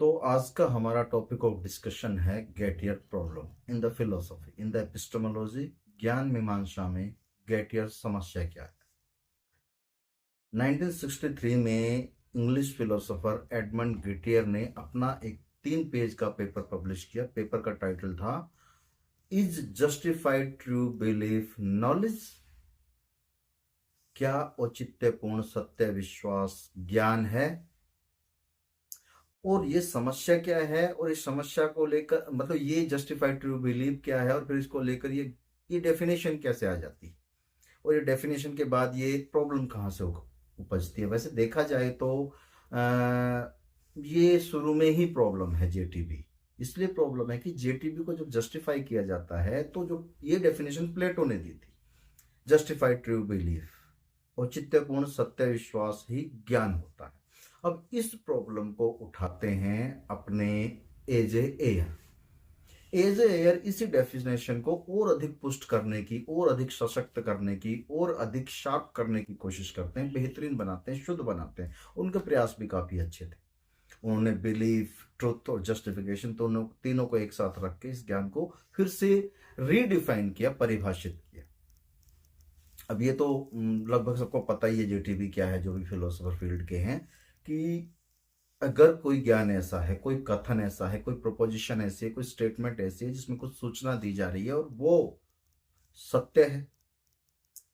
तो आज का हमारा टॉपिक ऑफ डिस्कशन है Gettier problem in the philosophy in the epistemology. ज्ञान मीमांसा में गेटियर समस्या क्या है। 1963 में इंग्लिश फिलोसोफर एडमंड गेटियर ने अपना एक 3 पेज का पेपर पब्लिश किया। पेपर का टाइटल था is justified true belief knowledge. क्या औचित्यपूर्ण सत्य विश्वास ज्ञान है, और ये समस्या क्या है, और इस समस्या को लेकर मतलब ये जस्टिफाइड ट्रू बिलीव क्या है, और फिर इसको लेकर ये डेफिनेशन कैसे आ जाती है, और ये डेफिनेशन के बाद ये प्रॉब्लम कहाँ से उपजती है। वैसे देखा जाए तो ये शुरू में ही प्रॉब्लम है जेटीबी। इसलिए प्रॉब्लम है कि जेटीबी को जब जस्टिफाई किया जाता है तो जो ये डेफिनेशन प्लेटो ने दी थी, जस्टिफाइड ट्रू बिलीफ, औचित्यपूर्ण सत्य विश्वास ही ज्ञान होता है। अब इस प्रॉब्लम को उठाते हैं अपने एजे एयर। एजे एयर इसी डेफिनेशन को और अधिक पुष्ट करने की, और अधिक सशक्त करने की, और अधिक शार्प करने की कोशिश करते हैं, बेहतरीन बनाते हैं, शुद्ध बनाते हैं। उनके प्रयास भी काफी अच्छे थे। उन्होंने बिलीफ, ट्रुथ और जस्टिफिकेशन तीनों को एक साथ रख के इस ज्ञान को फिर से रीडिफाइन किया, परिभाषित किया। अब ये तो लगभग सबको पता ही है जेटीबी क्या है, जो भी फिलोसोफर फील्ड के हैं, कि अगर कोई ज्ञान ऐसा है, कोई कथन ऐसा है, कोई प्रोपोजिशन ऐसी है, कोई स्टेटमेंट ऐसी है जिसमें कुछ सूचना दी जा रही है और वो सत्य है,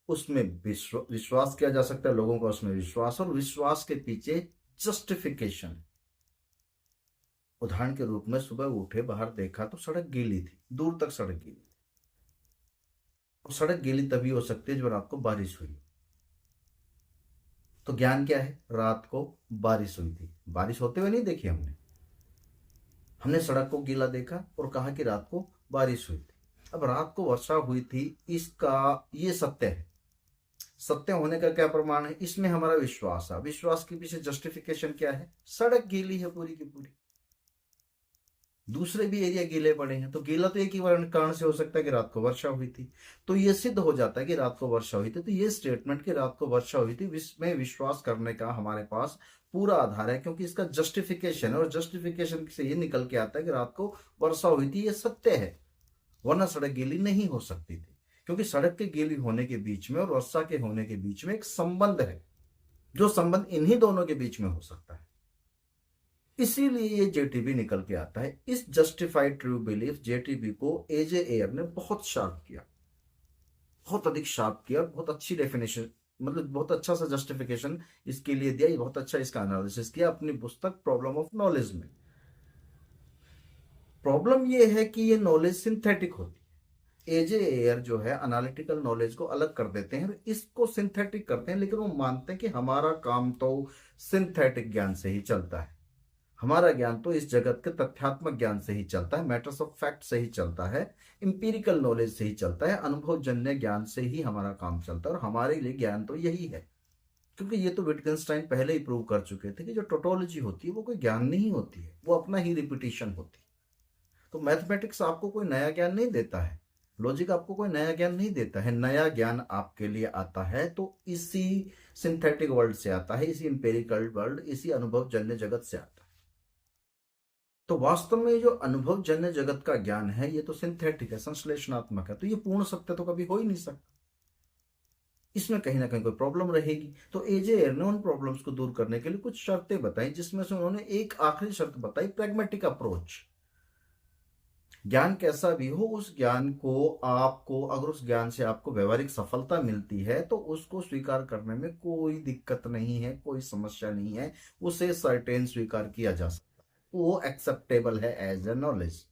उसमें विश्वास किया जा सकता है, लोगों का उसमें विश्वास, और विश्वास के पीछे जस्टिफिकेशन। उदाहरण के रूप में सुबह उठे, बाहर देखा तो सड़क गीली थी, दूर तक सड़क गीली थी। और सड़क गीली तभी हो सकती है जब रात को बारिश हुई। तो ज्ञान क्या है? रात को बारिश हुई थी, बारिश होते हुए नहीं देखी हमने, हमने सड़क को गीला देखा और कहा कि रात को बारिश हुई थी। अब रात को वर्षा हुई थी, इसका ये सत्य है। सत्य होने का क्या प्रमाण है? इसमें हमारा विश्वास है। विश्वास के पीछे जस्टिफिकेशन क्या है? सड़क गीली है पूरी की पूरी, दूसरे भी एरिया गीले पड़े हैं, तो गीला तो एक ही कारण से हो सकता है कि रात को वर्षा हुई थी। तो ये सिद्ध हो जाता है कि रात को वर्षा हुई थी। तो ये स्टेटमेंट कि रात को वर्षा हुई थी, इसमें विश्वास करने का हमारे पास पूरा आधार है, क्योंकि इसका जस्टिफिकेशन है, और जस्टिफिकेशन से ये निकल के आता है कि रात को वर्षा हुई थी। ये सत्य है, वरना सड़क गीली नहीं हो सकती थी, क्योंकि सड़क के गीली होने के बीच में और वर्षा के होने के बीच में एक संबंध है, जो संबंध इन्हीं दोनों के बीच में हो सकता है। इसीलिए ये जेटीबी निकल के आता है। इस जस्टिफाइड ट्रू बिलीफ जेटीबी को एजे एयर ने बहुत शार्प किया, बहुत अधिक शार्प किया, बहुत अच्छी डेफिनेशन, मतलब बहुत अच्छा सा जस्टिफिकेशन इसके लिए दिया। बहुत अच्छा इसका एनालिसिस किया अपनी पुस्तक प्रॉब्लम ऑफ नॉलेज में। प्रॉब्लम ये है कि ये नॉलेज सिंथेटिक होती है। एजे एयर जो है एनालिटिकल नॉलेज को अलग कर देते हैं, इसको सिंथेटिक करते हैं, लेकिन वो मानते हैं कि हमारा काम तो सिंथेटिक ज्ञान से ही चलता है। हमारा ज्ञान तो इस जगत के तथ्यात्मक ज्ञान से ही चलता है, मैटर्स ऑफ फैक्ट से ही चलता है, इंपीरिकल नॉलेज से ही चलता है, अनुभवजन्य ज्ञान से ही हमारा काम चलता है, और हमारे लिए ज्ञान तो यही है। क्योंकि ये तो विटगेंस्टाइन पहले ही प्रूव कर चुके थे कि जो टोटोलॉजी होती है वो कोई ज्ञान नहीं होती है, वो अपना ही रिपीटिशन होती है। तो मैथमेटिक्स आपको कोई नया ज्ञान नहीं देता है, लॉजिक आपको कोई नया ज्ञान नहीं देता है। नया ज्ञान आपके लिए आता है तो इसी सिंथेटिक वर्ल्ड से आता है, इसी इंपेरिकल वर्ल्ड, इसी अनुभवजन्य जगत से आता है। तो वास्तव में जो अनुभवजन्य जगत का ज्ञान है ये तो सिंथेटिक है, संश्लेषणात्मक है, तो ये पूर्ण सत्य तो कभी हो ही नहीं सकता। इसमें कहीं ना कहीं कोई प्रॉब्लम रहेगी। तो एजे एयर ने उन प्रॉब्लम्स को दूर करने के लिए कुछ शर्तें बताई, जिसमें से उन्होंने एक आखिरी शर्त बताई, प्रैग्मेटिक अप्रोच। ज्ञान कैसा भी हो, उस ज्ञान को आपको, अगर उस ज्ञान से आपको व्यवहारिक सफलता मिलती है तो उसको स्वीकार करने में कोई दिक्कत नहीं है, कोई समस्या नहीं है, उसे सर्टेन स्वीकार किया जा सकता है, वो एक्सेप्टेबल है एज ए नॉलेज।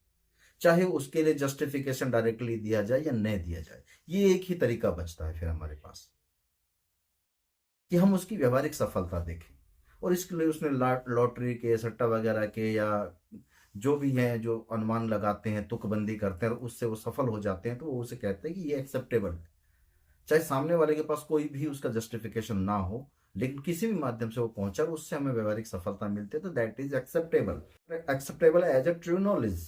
चाहे उसके लिए जस्टिफिकेशन डायरेक्टली दिया जाए या नहीं दिया जाए, ये एक ही तरीका बचता है फिर हमारे पास कि हम उसकी व्यवहारिक सफलता देखें। और इसके लिए उसने लॉटरी के, सट्टा वगैरह के, या जो भी हैं जो अनुमान लगाते हैं, तुकबंदी करते हैं और उससे वो सफल हो जाते हैं, तो वो उसे कहते हैं कि ये एक्सेप्टेबल है। चाहे सामने वाले के पास कोई भी उसका जस्टिफिकेशन ना हो, लेकिन किसी भी माध्यम से वो पहुंचा और उससे हमें व्यवहारिक सफलता मिलती है, तो that is acceptable. Acceptable as a true knowledge,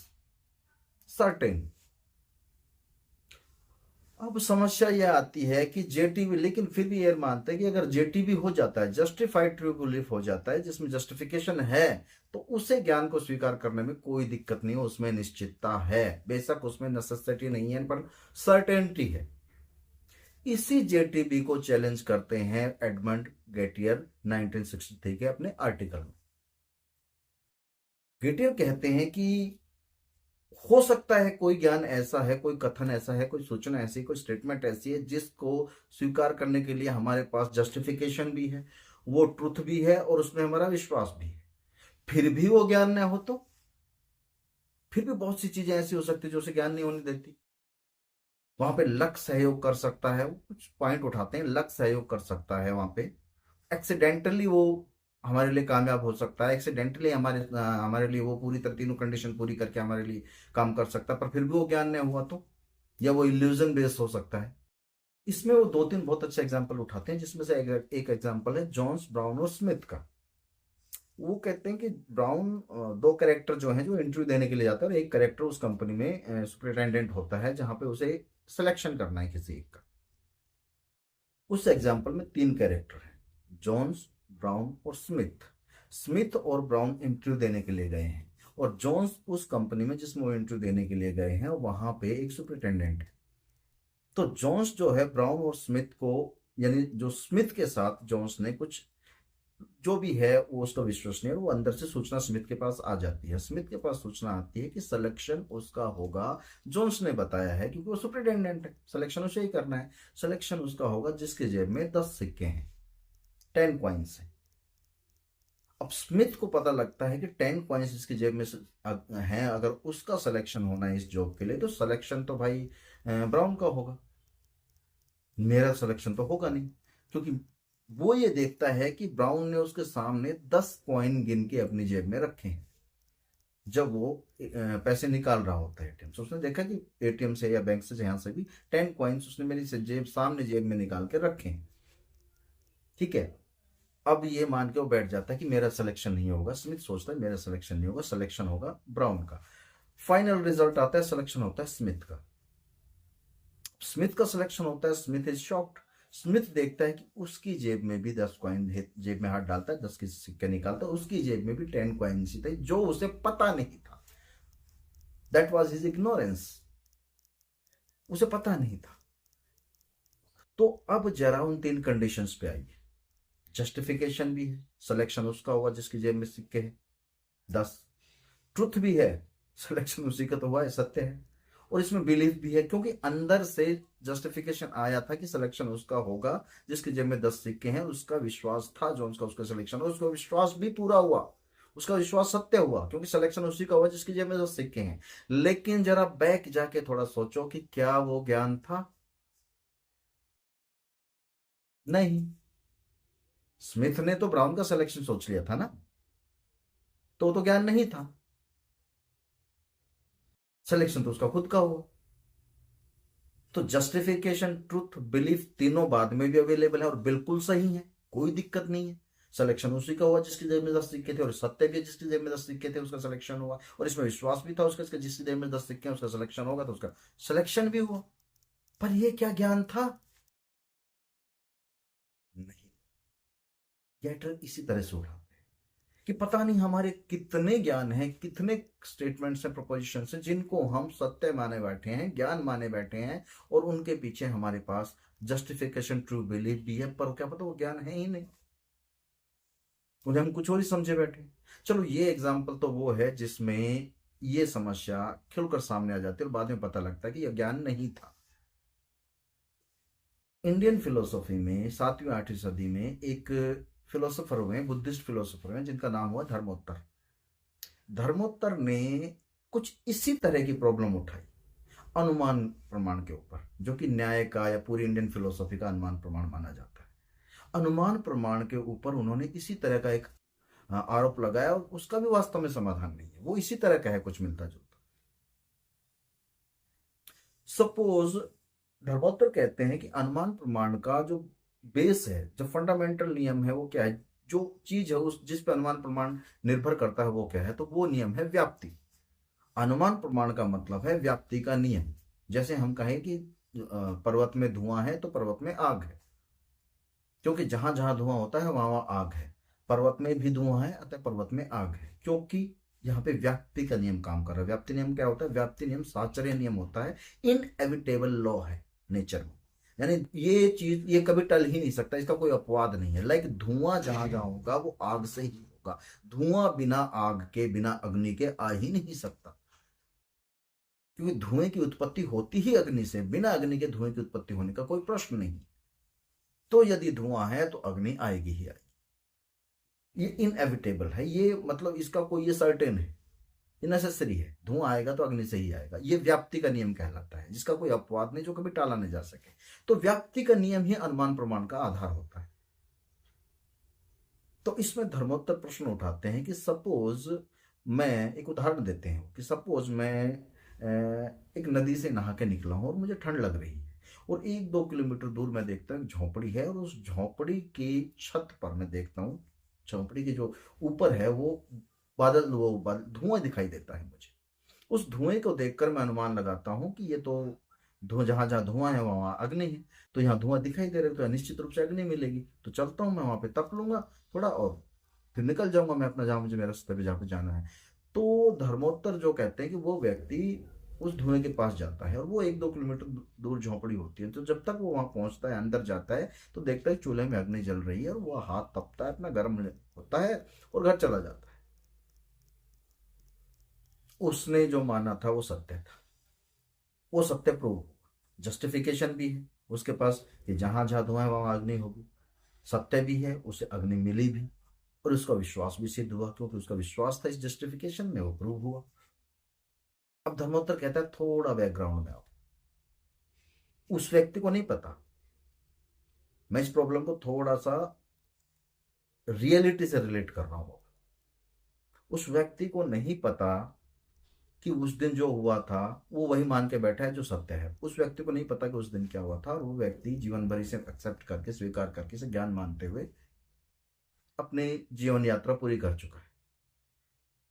certain. अब समस्या यह आती है कि जेटीबी, लेकिन फिर भी ये मानते हैं कि अगर जेटीबी हो जाता है, जस्टिफाइड ट्रू बिलीफ हो जाता है, जिसमें जस्टिफिकेशन है, तो उसे ज्ञान को स्वीकार करने में कोई दिक्कत नहीं है, उसमें निश्चितता है, बेशक उसमें नेसेसिटी नहीं है पर सर्टेनिटी है। इसी जेटीबी को चैलेंज करते हैं एडमंड गेटियर 1963 के अपने आर्टिकल में। गेटियर कहते हैं कि हो सकता है कोई ज्ञान ऐसा है, कोई कथन ऐसा है, कोई सूचना ऐसी, कोई स्टेटमेंट ऐसी है जिसको स्वीकार करने के लिए हमारे पास जस्टिफिकेशन भी है, वो ट्रुथ भी है और उसमें हमारा विश्वास भी है, फिर भी वो ज्ञान न हो तो फिर भी बहुत सी चीजें ऐसी हो सकती है जो उसे ज्ञान नहीं होने देती। वहां पे लक सहयोग कर सकता है, वो कुछ पॉइंट उठाते हैं, लक सहयोग कर सकता है वहां पे, एक्सीडेंटली वो हमारे लिए कामयाब हो सकता है, एक्सीडेंटली हमारे लिए वो पूरी तरह तीनों कंडीशन पूरी करके हमारे लिए काम कर सकता है, पर फिर भी वो ज्ञान नहीं हुआ तो, या वो इल्यूजन बेस्ड हो सकता है। इसमें वो दो तीन बहुत अच्छे एग्जाम्पल उठाते हैं, जिसमें से एक एग्जाम्पल है जॉन्स, ब्राउन और स्मिथ का। वो कहते हैं कि ब्राउन दो कैरेक्टर जो हैं जो इंटरव्यू देने के लिए जाता है, और एक कैरेक्टर उस कंपनी में सुपरिटेंडेंट होता है जहां पे उसे सिलेक्शन करना है किसी एक का। उस एग्जाम्पल में तीन कैरेक्टर हैं, जॉन्स, ब्राउन और स्मिथ। स्मिथ और ब्राउन इंटरव्यू देने के लिए गए हैं, और जॉन्स उस कंपनी में जिसमें वो इंटरव्यू देने के लिए गए हैं वहां पे एक सुपरिटेंडेंट है। तो जॉन्स जो है ब्राउन और स्मिथ को, यानी जो स्मिथ के साथ जॉन्स ने कुछ जो भी है वो उसका विश्वसनीय है, वो अंदर से सूचना स्मिथ के पास आ जाती है। स्मिथ के पास सूचना आती है कि सिलेक्शन उसका होगा, जोन्स ने बताया है क्योंकि वो सुपरिटेंडेंट है, सिलेक्शन उसे ही करना है, सिलेक्शन उसका होगा जिसके जेब में 10 सिक्के हैं, 10 कॉइन्स हैं। अब स्मिथ को पता लगता है कि 10 कॉइन्स इसकी जेब में हैं, अगर उसका सिलेक्शन होना है इस जॉब के लिए तो सिलेक्शन तो भाई ब्राउन का होगा, मेरा सिलेक्शन तो होगा नहीं, क्योंकि वो ये देखता है कि ब्राउन ने उसके सामने 10 कॉइन गिन के अपनी जेब में रखे हैं जब वो पैसे निकाल रहा होता है एटीएम से। उसने देखा कि एटीएम से या बैंक से जहां से भी 10 कॉइन्स उसने मेरी सामने जेब में निकाल के रखे हैं। ठीक है, अब ये मान के वो बैठ जाता है कि मेरा सिलेक्शन नहीं होगा। स्मिथ सोचता है मेरा सिलेक्शन नहीं होगा, सिलेक्शन होगा ब्राउन का। फाइनल रिजल्ट आता है, सिलेक्शन होता है स्मिथ का। स्मिथ का सिलेक्शन होता है, स्मिथ इज शॉक्ड। स्मिथ देखता है कि उसकी जेब में भी 10 कॉइन, जेब में हाथ डालता है, 10 के सिक्के निकालता है, उसकी जेब में भी 10 कॉइन थे जो उसे पता नहीं था। दैट वॉज हिज इग्नोरेंस, उसे पता नहीं था। तो अब जरा उन तीन कंडीशंस पे आइए, जस्टिफिकेशन भी है, सिलेक्शन उसका होगा जिसकी जेब में सिक्के हैं 10, ट्रुथ भी है, सिलेक्शन उसी का तो हुआ है, सत्य है, और इसमें बिलीफ भी है क्योंकि अंदर से जस्टिफिकेशन आया था कि सिलेक्शन उसका होगा जिसके जेब में 10 सिक्के हैं। उसका विश्वास था जो उसका सिलेक्शन, और उसका विश्वास भी पूरा हुआ, उसका विश्वास सत्य हुआ क्योंकि सिलेक्शन उसी का हुआ जिसके जेब में 10 सिक्के हैं। लेकिन जरा बैक जाके थोड़ा सोचो कि क्या वो ज्ञान था? नहीं। स्मिथ ने तो ब्राउन का सिलेक्शन सोच लिया था ना, तो ज्ञान नहीं था, सिलेक्शन तो उसका खुद का हुआ। तो जस्टिफिकेशन, ट्रुथ, बिलीफ तीनों बाद में भी अवेलेबल है और बिल्कुल सही है, कोई दिक्कत नहीं है। सिलेक्शन उसी का हुआ जिसकी जेब में 10 सिक्के थे, और सत्य भी जिसकी जेब में 10 सिक्के थे उसका सिलेक्शन हुआ, और इसमें विश्वास भी था उसका जिसकी जेब में 10 सिक्के उसका सिलेक्शन होगा तो उसका सिलेक्शन भी हुआ। पर यह क्या ज्ञान था? नहीं। गेटर इसी तरह से उठाते हैं कि पता नहीं हमारे कितने ज्ञान हैं, कितने स्टेटमेंट्स हैं, प्रोपोजिशंस हैं जिनको हम सत्य माने बैठे हैं, ज्ञान माने बैठे हैं, और उनके पीछे हमारे पास जस्टिफिकेशन, ट्रू बिलीफ भी है, पर क्या पता वो ज्ञान है ही नहीं, उन्हें हम कुछ और ही समझे बैठे। चलो ये एग्जाम्पल तो वो है जिसमें ये समस्या खुलकर सामने आ जाती है और बाद में पता लगता है कि यह ज्ञान नहीं था। इंडियन फिलोसॉफी में 7वीं 8वीं सदी में एक फिलोसोफर हुए, बुद्धिस्ट फिलोसोफर हुए जिनका नाम हुआ धर्मोत्तर। धर्मोत्तर ने कुछ इसी तरह की प्रॉब्लम उठाई अनुमान प्रमाण के ऊपर, जो कि न्याय का या पूरी इंडियन फिलोसॉफी का अनुमान प्रमाण माना जाता है। अनुमान प्रमाण के ऊपर उन्होंने इसी तरह का एक आरोप लगाया, और उसका भी वास्तव में समाधान नहीं है, वो इसी तरह का है, कुछ मिलता जुलता। सपोज धर्मोत्तर कहते हैं कि अनुमान प्रमाण का जो बेस है, जो फंडामेंटल नियम है वो क्या है, जो चीज है उस जिस पर अनुमान प्रमाण निर्भर करता है वो क्या है, तो वो नियम है व्याप्ति। अनुमान प्रमाण का मतलब है व्याप्ति का नियम। जैसे हम कहें कि पर्वत में धुआं है तो पर्वत में आग है, क्योंकि जहां जहां धुआं होता है वहां वहां आग है। पर्वत में भी धुआं है अतः पर्वत में आग है, क्योंकि यहाँ पे व्याप्ति का नियम काम कर रहा है। व्याप्ति नियम क्या होता है? व्याप्ति नियम साचर्य नियम होता है, इनएविटेबल लॉ है नेचर में। यानी ये चीज ये कभी टल ही नहीं सकता, इसका कोई अपवाद नहीं है। लाइक धुआं जहां जहां होगा वो आग से ही होगा। धुआं बिना आग के, बिना अग्नि के आ ही नहीं सकता, क्योंकि धुएं की उत्पत्ति होती ही अग्नि से, बिना अग्नि के धुएं की उत्पत्ति होने का कोई प्रश्न नहीं। तो यदि धुआं है तो अग्नि आएगी ही आएगी, ये इनएविटेबल है। ये मतलब इसका कोई ये सर्टेन है, ये नेसेसरी है। धुआं आएगा तो अग्नि से ही आएगा। ये व्याप्ति का नियम कहलाता है, जिसका कोई अपवाद नहीं, जो कभी टाला नहीं जा सके। तो व्याप्ति का नियम ही अनुमान प्रमाण का आधार होता है। तो इसमें धर्मोत्तर प्रश्न उठाते हैं कि सपोज, मैं एक उदाहरण देते हैं कि सपोज मैं एक नदी से नहा के निकला हूं और मुझे ठंड लग रही है, और 1-2 किलोमीटर दूर मैं देखता हूँ झोंपड़ी है, और उस झोंपड़ी की छत पर मैं देखता हूँ, झोंपड़ी के जो ऊपर है वो बादल धुआं दिखाई देता है मुझे। उस धुएं को देखकर मैं अनुमान लगाता हूँ कि ये तो धुआं, जहां जहां धुआं है वहां वहां अग्नि है। तो यहाँ धुआं दिखाई दे रहा है तो निश्चित रूप से अग्नि मिलेगी। तो चलता हूँ मैं वहां पे, तप लूंगा थोड़ा और फिर निकल जाऊंगा मैं अपना, जहां मुझे मेरा रास्ते पे जहाँ पे जाना है। तो धर्मोत्तर जो कहते हैं कि वो व्यक्ति उस धुएं के पास जाता है, और वो 1-2 किलोमीटर दूर झोंपड़ी होती है। तो जब तक वो वहां पहुंचता है, अंदर जाता है, तो देखता है चूल्हे में अग्नि जल रही है, और वो हाथ तपता है, अपना गर्म होता है और घर चला जाता है। उसने जो माना था वो सत्य था, वो सत्य प्रूव, जस्टिफिकेशन भी है उसके पास कि जहां जहां धुआं है वहां अग्नि होगी। सत्य भी है, उसे अग्नि मिली भी, और उसका विश्वास भी सिद्ध हुआ, क्योंकि उसका विश्वास था इस जस्टिफिकेशन में, वो प्रूव हुआ। अब धर्मोत्तर कहता है थोड़ा बैकग्राउंड में आओ। उस व्यक्ति को नहीं पता, मैं इस प्रॉब्लम को थोड़ा सा रियलिटी से रिलेट कर रहा हूं। उस व्यक्ति को नहीं पता कि उस दिन जो हुआ था वो वही मान के बैठा है जो सत्य है। उस व्यक्ति को नहीं पता कि उस दिन क्या हुआ था, और वो व्यक्ति जीवन भर इसे एक्सेप्ट करके, स्वीकार करके, इसे ज्ञान मानते हुए अपनी जीवन यात्रा पूरी कर चुका है।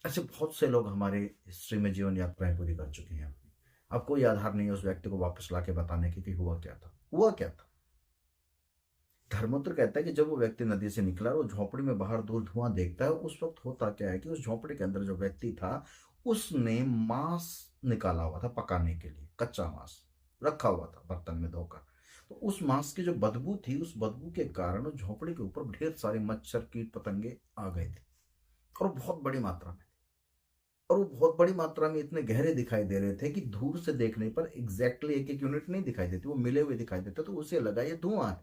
ऐसे बहुत से लोग हमारे हिस्ट्री में जीवन यात्राएं पूरी कर चुके हैं। अब कोई आधार नहीं है उस व्यक्ति को वापस लाके बताने की कि हुआ क्या था, हुआ क्या था। धर्मोत्तर कहता है कि जब वो व्यक्ति नदी से निकला और वो झोंपड़ी में बाहर दूर धुआं देखता है, उस वक्त होता क्या है कि उस झोंपड़ी के अंदर जो व्यक्ति था उसने मांस निकाला हुआ था पकाने के लिए, कच्चा मांस रखा हुआ था बर्तन में धोकर। तो उस मांस की जो बदबू थी, उस बदबू के कारण उस झोंपड़ी के ऊपर ढेर सारे मच्छर, कीट पतंगे आ गए थे, और बहुत बड़ी मात्रा में। और वो बहुत बड़ी मात्रा में इतने गहरे दिखाई दे रहे थे कि दूर से देखने पर एग्जैक्टली एक एक यूनिट नहीं दिखाई देती, वो मिले हुए दिखाई देते। तो उसे लगा ये धुआं है,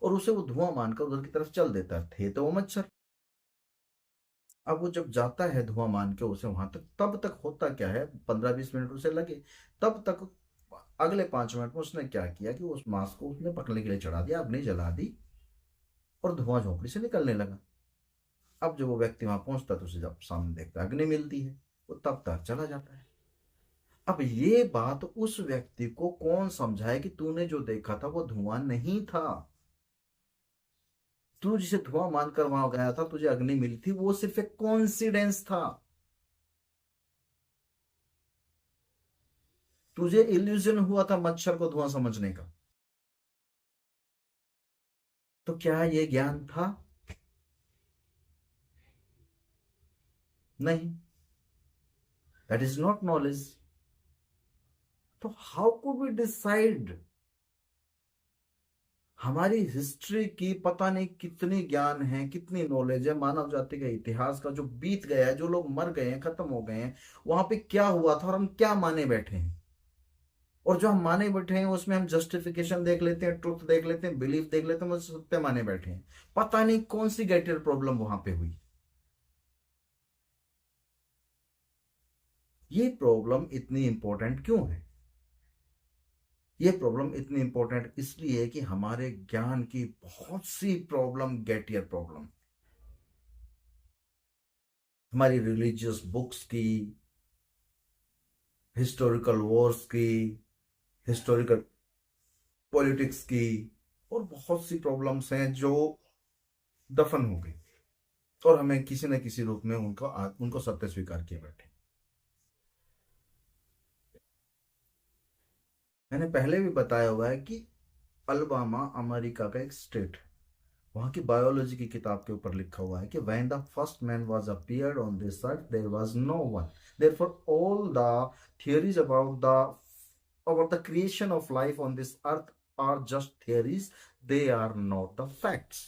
और उसे वो धुआं मानकर उधर की तरफ चल देता थे, तो वो मच्छर। अब वो जब जाता है धुआं मान के उसे वहां तक, तब तक होता क्या है, 15-20 मिनट उसे लगे। तब तक अगले 5 मिनट में उसने क्या किया कि उस मांस को उसने पकने के लिए चढ़ा दिया, अग्नि जला दी, और धुआं झोंपड़ी से निकलने लगा। अब जब वो व्यक्ति वहां पहुंचता तो उसे जब सामने देखता है अग्नि मिलती है, वो तब तक चला जाता है। अब ये बात उस व्यक्ति को कौन समझाए कि तूने जो देखा था वो धुआं नहीं था। तू जिसे धुआं मानकर वहां गया था, तुझे अग्नि मिली थी, वो सिर्फ एक कोइंसिडेंस था। तुझे इल्यूजन हुआ था मच्छर को धुआं समझने का। तो क्या ये ज्ञान था? नहीं, दैट इज नॉट नॉलेज। तो हाउ कुड वी डिसाइड? हमारी हिस्ट्री की पता नहीं कितनी ज्ञान है, कितनी नॉलेज है, मानव जाति का इतिहास का जो बीत गया है, जो लोग मर गए हैं, खत्म हो गए हैं, वहां पे क्या हुआ था और हम क्या माने बैठे हैं। और जो हम माने बैठे हैं उसमें हम जस्टिफिकेशन देख लेते हैं, ट्रुथ देख लेते हैं, बिलीफ देख लेते हैं, बस सत्य माने बैठे हैं। पता नहीं कौन सी गेटियर प्रॉब्लम वहां पे हुई। ये प्रॉब्लम इतनी इंपॉर्टेंट क्यों है? ये प्रॉब्लम इतनी इंपॉर्टेंट इसलिए है कि हमारे ज्ञान की बहुत सी प्रॉब्लम गेटियर प्रॉब्लम, हमारी रिलीजियस बुक्स की, हिस्टोरिकल वॉर्स की, हिस्टोरिकल पॉलिटिक्स की, और बहुत सी प्रॉब्लम्स हैं जो दफन हो गई, और हमें किसी न किसी रूप में उनको सत्य स्वीकार किए बैठे। मैंने पहले भी बताया हुआ है कि अलबामा अमेरिका का एक स्टेट, वहां की बायोलॉजी की किताब के ऊपर लिखा हुआ है कि when the first man was appeared on this earth there was no one, therefore all the theories about the creation of life on this earth are just theories, they are not the facts.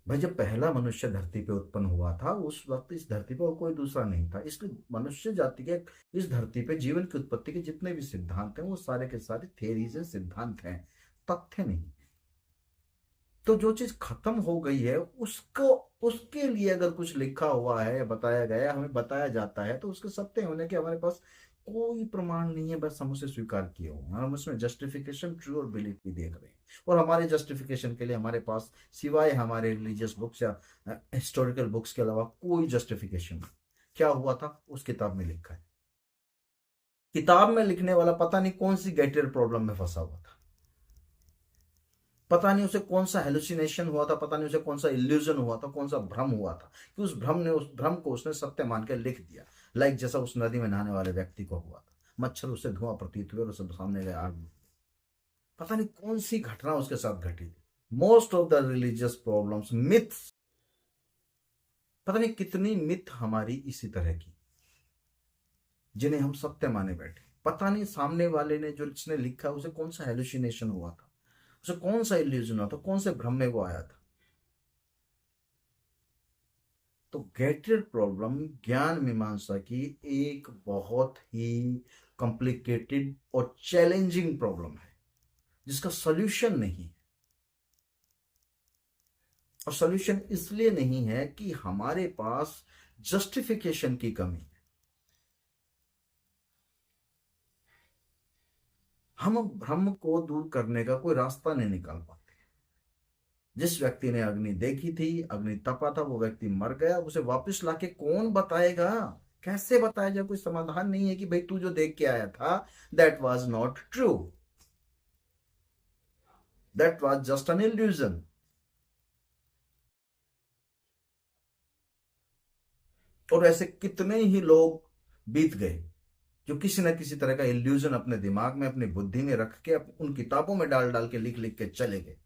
भाई जब पहला मनुष्य धरती पे उत्पन्न हुआ था उस वक्त इस धरती पे और कोई दूसरा नहीं था, इसलिए मनुष्य जाति के इस धरती पे जीवन की उत्पत्ति के जितने भी सिद्धांत हैं वो सारे के सारे थियरीज हैं, सिद्धांत हैं, तथ्य नहीं। तो जो चीज खत्म हो गई है उसको, उसके लिए अगर कुछ लिखा हुआ है या बताया गया, हमें बताया जाता है, तो उसके सत्य होने के हमारे पास कोई प्रमाण नहीं है, बस हम उसे स्वीकार किए हुए हैं, हम उसमें जस्टिफिकेशन ट्रू और बिलीफ भी देख रहे हैं। और हमारे जस्टिफिकेशन के लिए हमारे पास सिवाय हमारे रिलीजियस बुक्स या हिस्टोरिकल बुक्स के अलावा कोई जस्टिफिकेशन नहीं। क्या हुआ था उस किताब में लिखा है। किताब में लिखने वाला पता नहीं कौन सी गैटियर प्रॉब्लम में फंसा हुआ था, पता नहीं उसे कौन सा हेलुसिनेशन हुआ था, पता नहीं उसे कौन सा इल्यूजन हुआ था, कौन सा भ्रम हुआ था कि उस भ्रम को उसने सत्य मान के लिख दिया। लाइक जैसा उस नदी में नहाने वाले व्यक्ति को हुआ था, मच्छर उससे धुआं प्रतीत हुए और उसे सामने गए आग में। पता नहीं कौन सी घटना उसके साथ घटी थी। Most of the religious problems myths, पता नहीं कितनी मिथ हमारी इसी तरह की जिन्हें हम सत्य माने बैठे। पता नहीं सामने वाले ने जो जिसने लिखा उसे कौन सा हेलुसिनेशन हुआ था, उसे कौन सा इल्यूजन हुआ था, कौन से भ्रम में वो आया था। तो गैटियर प्रॉब्लम ज्ञान मीमांसा की एक बहुत ही कॉम्प्लिकेटेड और चैलेंजिंग प्रॉब्लम है जिसका सॉल्यूशन नहीं है। और सॉल्यूशन इसलिए नहीं है कि हमारे पास जस्टिफिकेशन की कमी है। हम भ्रम को दूर करने का कोई रास्ता नहीं निकाल पाते। जिस व्यक्ति ने अग्नि देखी थी, अग्नि तपा था, वो व्यक्ति मर गया, उसे वापस लाके कौन बताएगा, कैसे बताया जाए। कोई समाधान नहीं है कि भाई तू जो देख के आया था that was not true, that was just an illusion. और ऐसे कितने ही लोग बीत गए जो किसी न किसी तरह का इल्यूजन अपने दिमाग में, अपनी बुद्धि में रख के उन किताबों में डाल डाल के लिख लिख के चले गए।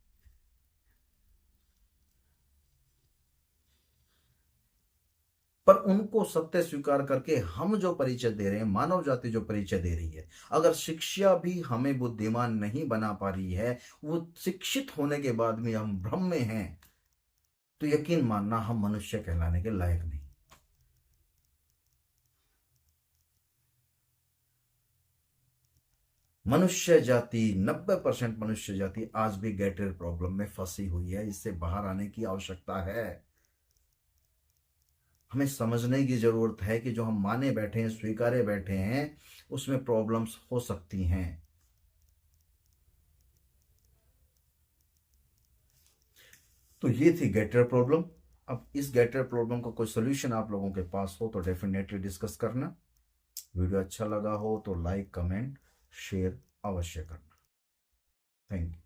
पर उनको सत्य स्वीकार करके हम जो परिचय दे रहे हैं, मानव जाति जो परिचय दे रही है, अगर शिक्षा भी हमें बुद्धिमान नहीं बना पा रही है, वो शिक्षित होने के बाद भी हम भ्रम में हैं, तो यकीन मानना हम मनुष्य कहलाने के लायक नहीं। मनुष्य जाति 90% मनुष्य जाति आज भी गैटियर प्रॉब्लम में फंसी हुई है। इससे बाहर आने की आवश्यकता है। हमें समझने की जरूरत है कि जो हम माने बैठे हैं, स्वीकारे बैठे हैं, उसमें प्रॉब्लम्स हो सकती हैं। तो ये थी गैटियर प्रॉब्लम। अब इस गैटियर प्रॉब्लम का कोई सोल्यूशन आप लोगों के पास हो तो डेफिनेटली डिस्कस करना। वीडियो अच्छा लगा हो तो लाइक, कमेंट, शेयर अवश्य करना। Thank you.